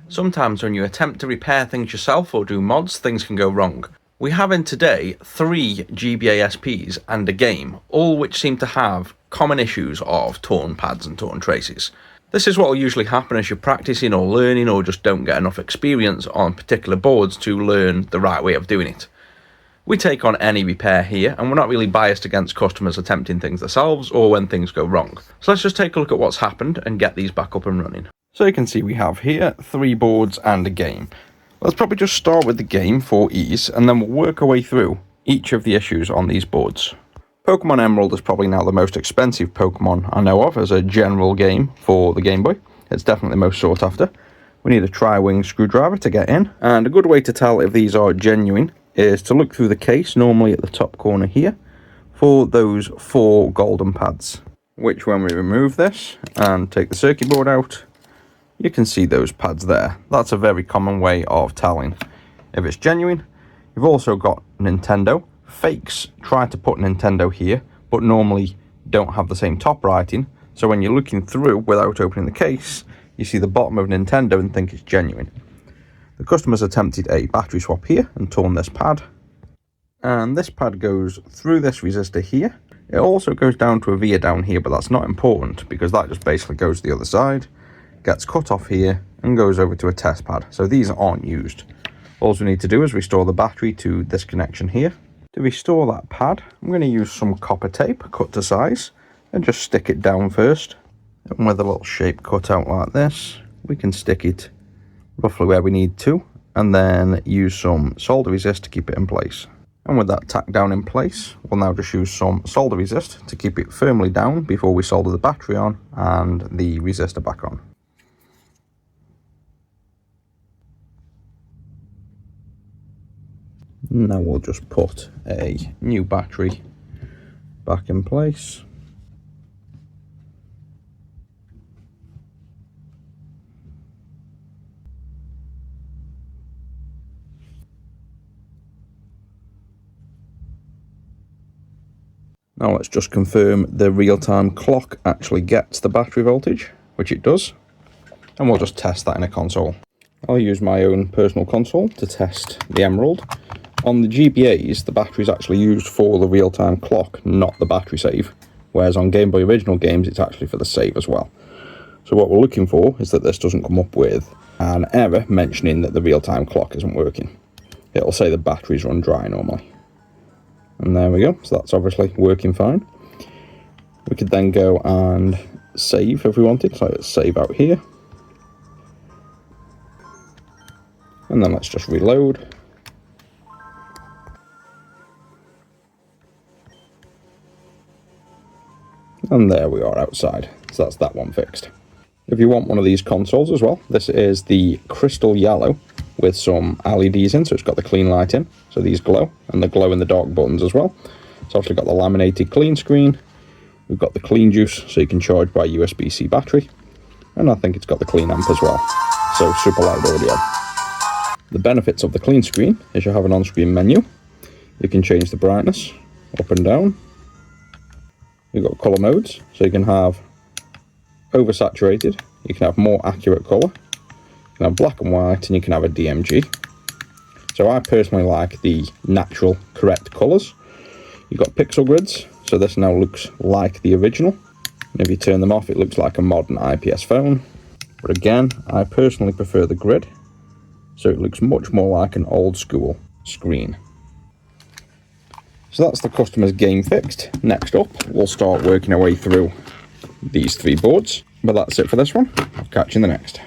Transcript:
Sometimes when you attempt to repair things yourself or do mods, things can go wrong. We have in today 3 GBA-SPs and a game, all which seem to have common issues of torn pads and torn traces. This is what will usually happen as you're practicing or learning or just don't get enough experience on particular boards to learn the right way of doing it. We take on any repair here, and we're not really biased against customers attempting things themselves or when things go wrong. So let's just take a look at what's happened and get these back up and running. So you can see we have here 3 boards and a game. Let's probably just start with the game for ease, and then we'll work our way through each of the issues on these boards. Pokemon Emerald is probably now the most expensive Pokemon I know of as a general game for the Game Boy. It's definitely the most sought after. We need a tri-wing screwdriver to get in, and a good way to tell if these are genuine is to look through the case, normally at the top corner here, for those 4 golden pads, which when we remove this and take the circuit board out, you can see those pads there. That's a very common way of telling if it's genuine. You've also got Nintendo. Fakes try to put Nintendo here, but normally don't have the same top writing. So when you're looking through without opening the case, you see the bottom of Nintendo and think it's genuine. The customer's attempted a battery swap here and torn this pad. And this pad goes through this resistor here. It also goes down to a via down here, but that's not important because that just basically goes to the other side, gets cut off here and goes over to a test pad. So these aren't used. All we need to do is restore the battery to this connection here. To restore that pad, I'm going to use some copper tape cut to size and just stick it down first. And with a little shape cut out like this, we can stick it roughly where we need to, and then use some solder resist to keep it in place. And with that tacked down in place, we'll now just use some solder resist to keep it firmly down before we solder the battery on and the resistor back on. Now we'll just put a new battery back in place. Now let's just confirm the real-time clock actually gets the battery voltage, which it does, and we'll just test that in a console. I'll use my own personal console to test the Emerald. On the GBAs, the battery is actually used for the real-time clock, not the battery save, whereas on Game Boy original games it's actually for the save as well. So what we're looking for is that this doesn't come up with an error mentioning that the real-time clock isn't working. It'll say the batteries run dry normally. And there we go, so that's obviously working fine. We could then go and save if we wanted, so let's save out here. And then let's just reload. And there we are outside, so that's that one fixed. If you want one of these consoles as well, this is the Crystal Yellow with some LEDs in, so it's got the clean light in, so these glow, and the glow in the dark buttons as well. It's also got the laminated clean screen, we've got the clean juice, so you can charge by USB-C battery, and I think it's got the clean amp as well, so super loud audio. The benefits of the clean screen is you have an on-screen menu, you can change the brightness up and down. You've got colour modes, so you can have oversaturated, you can have more accurate colour, you can have black and white, and you can have a DMG. So I personally like the natural correct colours. You've got pixel grids, so this now looks like the original. And if you turn them off, it looks like a modern IPS phone. But again, I personally prefer the grid, so it looks much more like an old school screen. So that's the customer's game fixed. Next up, we'll start working our way through these 3 boards. But that's it for this one. I'll catch you in the next.